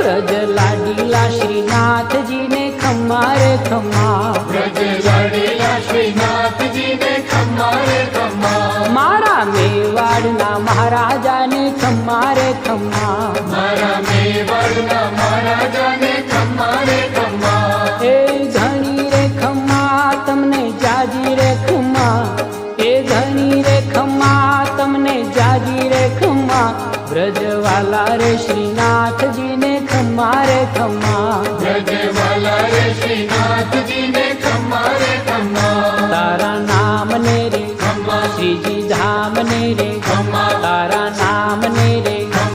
ब्रज लाडीला श्रीनाथ जी ने खम्मा रे खम्मा, ब्रज लाडीला श्रीनाथ जी ने खम्मा रे खम्मा, मारा मेवाड़ना महाराजा ने खम्मा रे खम्मा, मारा मेवाड़ना महाराजा ने खम्मा रे खम्मा, ए घणी रे खम्मा तमने जाजी रे खम्मा, ए घणी रे खम्मा तमने जाजी रे खम्मा, ब्रजवाला रे श्रीनाथ जी ने खम्मा रे खम्मा, ब्रजवाला रे श्रीनाथ जी ने खम्मा रे खम्मा, तारा नाम ने रे खम्मा श्रीजी धाम ने रे खम्मा, तारा